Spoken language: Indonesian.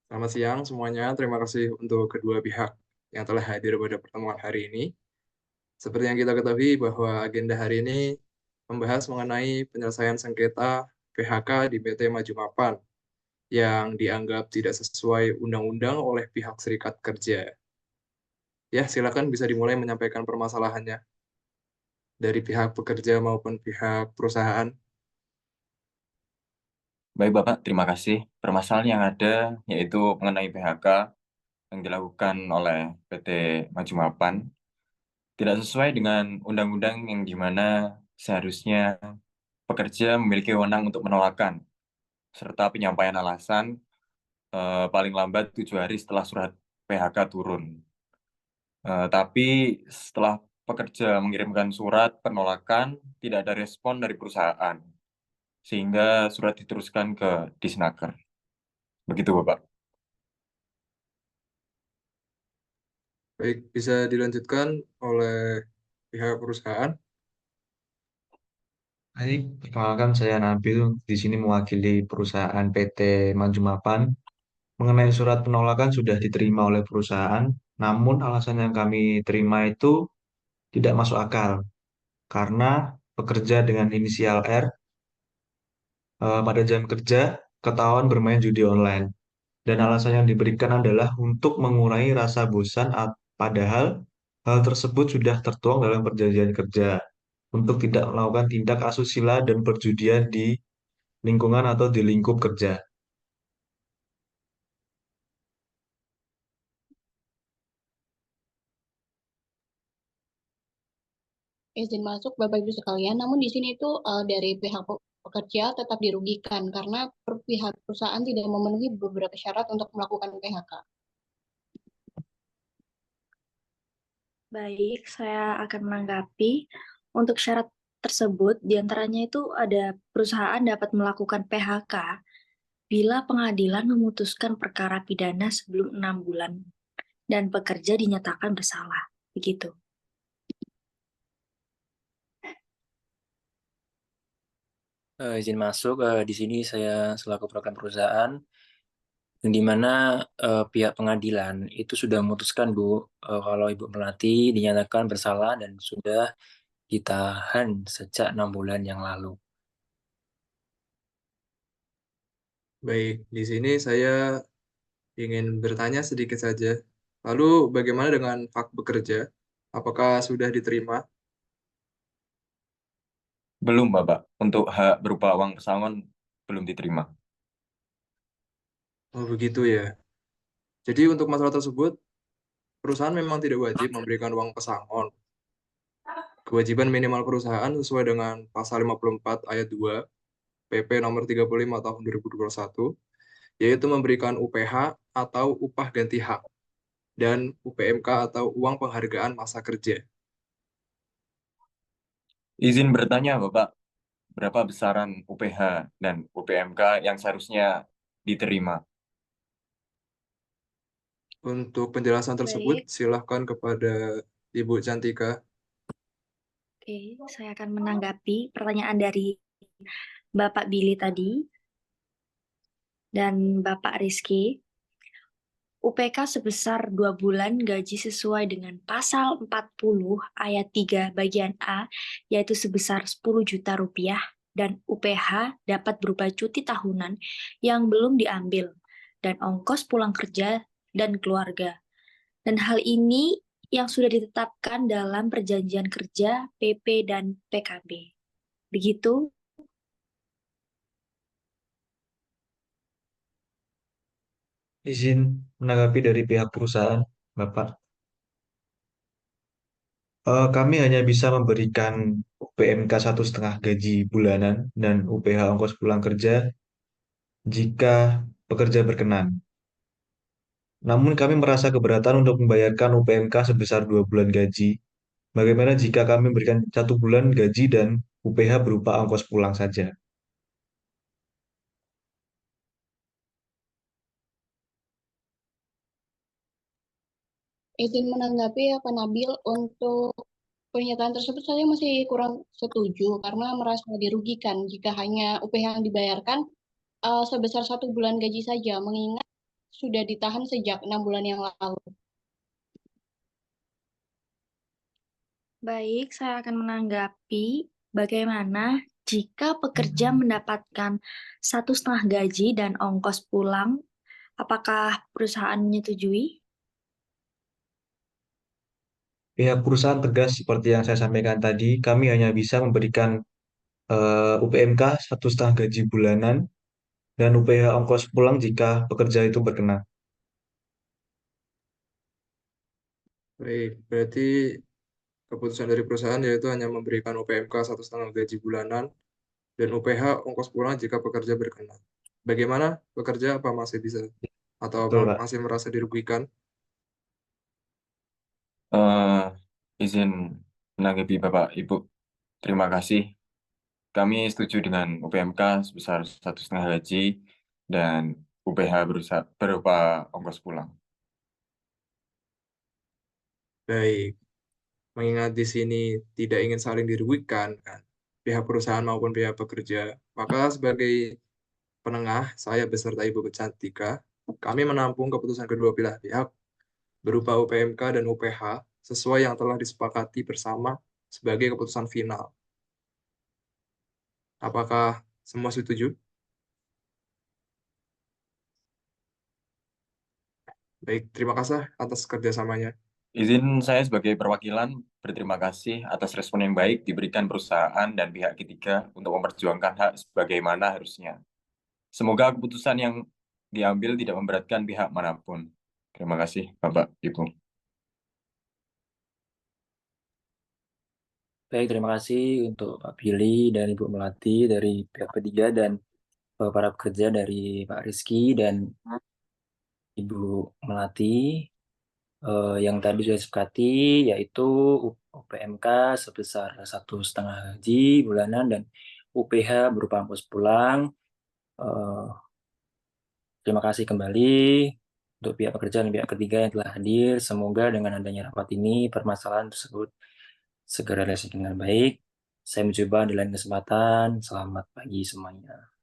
Selamat siang semuanya. Terima kasih untuk kedua pihak yang telah hadir pada pertemuan hari ini. Seperti yang kita ketahui bahwa agenda hari ini membahas mengenai penyelesaian sengketa PHK di PT Maju Mapan yang dianggap tidak sesuai undang-undang oleh pihak Serikat Kerja. Ya, silakan bisa dimulai menyampaikan permasalahannya dari pihak pekerja maupun pihak perusahaan. Baik Bapak, terima kasih. Permasalahan yang ada yaitu mengenai PHK yang dilakukan oleh PT Maju Mapan tidak sesuai dengan undang-undang yang dimana seharusnya pekerja memiliki wewenang untuk menolakkan serta penyampaian alasan paling lambat 7 hari setelah surat PHK turun. Tapi setelah pekerja mengirimkan surat penolakan, tidak ada respon dari perusahaan sehingga surat diteruskan ke Disnaker. Begitu Bapak. Baik, bisa dilanjutkan oleh pihak perusahaan. Baik, perkenalkan saya Nabil di sini mewakili perusahaan PT Manjumapan. Mengenai surat penolakan sudah diterima oleh perusahaan, namun alasan yang kami terima itu tidak masuk akal karena pekerja dengan inisial R pada jam kerja ketahuan bermain judi online dan alasan yang diberikan adalah untuk mengurangi rasa bosan padahal hal tersebut sudah tertuang dalam perjanjian kerja untuk tidak melakukan tindak asusila dan perjudian di lingkungan atau di lingkup kerja. Izin masuk Bapak Ibu sekalian, namun di sini itu dari pihak pekerja tetap dirugikan karena pihak perusahaan tidak memenuhi beberapa syarat untuk melakukan PHK. Baik, saya akan menanggapi. Untuk syarat tersebut, diantaranya itu ada perusahaan dapat melakukan PHK bila pengadilan memutuskan perkara pidana sebelum 6 bulan dan pekerja dinyatakan bersalah. Begitu. Izin masuk. Di sini saya selaku perwakilan perusahaan, di mana pihak pengadilan itu sudah memutuskan Bu, kalau Ibu Melati dinyatakan bersalah dan sudah ditahan sejak 6 bulan yang lalu. Baik, di sini saya ingin bertanya sedikit saja. Lalu bagaimana dengan hak bekerja? Apakah sudah diterima? Belum, Bapak. Untuk hak berupa uang pesangon belum diterima. Oh, begitu ya. Jadi untuk masalah tersebut, perusahaan memang tidak wajib memberikan uang pesangon. Kewajiban minimal perusahaan sesuai dengan pasal 54 ayat 2 PP nomor 35 tahun 2021, yaitu memberikan UPH atau upah ganti hak dan UPMK atau uang penghargaan masa kerja. Izin bertanya, Bapak, berapa besaran UPH dan UPMK yang seharusnya diterima? Untuk penjelasan tersebut, Baik, silakan kepada Ibu Cantika. oke, saya akan menanggapi pertanyaan dari Bapak Billy tadi dan Bapak Rizky. UPK sebesar 2 bulan gaji sesuai dengan pasal 40 ayat 3 bagian A, yaitu sebesar 10 juta rupiah, dan UPH dapat berupa cuti tahunan yang belum diambil, dan ongkos pulang kerja dan keluarga. Dan hal ini yang sudah ditetapkan dalam perjanjian kerja, PP, dan PKB. Begitu. Izin menanggapi dari pihak perusahaan, Bapak. Kami hanya bisa memberikan UPMK 1,5 gaji bulanan dan UPH ongkos pulang kerja jika pekerja berkenan. Namun kami merasa keberatan untuk membayarkan UPMK sebesar 2 bulan gaji. Bagaimana jika kami memberikan 1 bulan gaji dan UPH berupa ongkos pulang saja? Izin menanggapi ya Pak Nabil, untuk pernyataan tersebut saya masih kurang setuju karena merasa dirugikan jika hanya UPH yang dibayarkan sebesar 1 bulan gaji saja, mengingat sudah ditahan sejak 6 bulan yang lalu. Baik, saya akan menanggapi bagaimana jika pekerja mendapatkan 1,5 gaji dan ongkos pulang, apakah perusahaan menyetujui? Pihak perusahaan tegas seperti yang saya sampaikan tadi, kami hanya bisa memberikan UPMK 1,5 gaji bulanan dan UPH ongkos pulang jika pekerja itu berkenan. Baik, berarti keputusan dari perusahaan yaitu hanya memberikan UPMK 1,5 gaji bulanan dan UPH ongkos pulang jika pekerja berkenan. Bagaimana pekerja, apa masih bisa atau Betul, Pak. masih merasa dirugikan? Izin menanggapi Bapak Ibu. Terima kasih. Kami setuju dengan UPMK sebesar 1,5 gaji dan UPH berupa ongkos pulang. Baik, mengingat di sini tidak ingin saling dirugikan kan, pihak perusahaan maupun pihak pekerja, maka sebagai penengah, saya beserta Ibu Cantika, kami menampung keputusan kedua belah pihak berupa UPMK dan UPH sesuai yang telah disepakati bersama sebagai keputusan final. Apakah semua setuju? Baik, terima kasih atas kerjasamanya. Izin saya sebagai perwakilan berterima kasih atas respon yang baik diberikan perusahaan dan pihak ketiga untuk memperjuangkan hak sebagaimana harusnya. Semoga keputusan yang diambil tidak memberatkan pihak manapun. Terima kasih, Bapak, Ibu. Baik, terima kasih untuk Pak Billy dan Ibu Melati dari pihak ketiga dan para pekerja dari Pak Rizky dan Ibu Melati. Yang tadi sudah disepakati yaitu UPMK sebesar 1,5 gaji bulanan dan UPH berupa ongkos pulang. Terima kasih kembali untuk pihak pekerja dan pihak ketiga yang telah hadir. Semoga dengan adanya rapat ini permasalahan tersebut segera selesai dengan baik. Saya mencoba di lain kesempatan. Selamat pagi semuanya.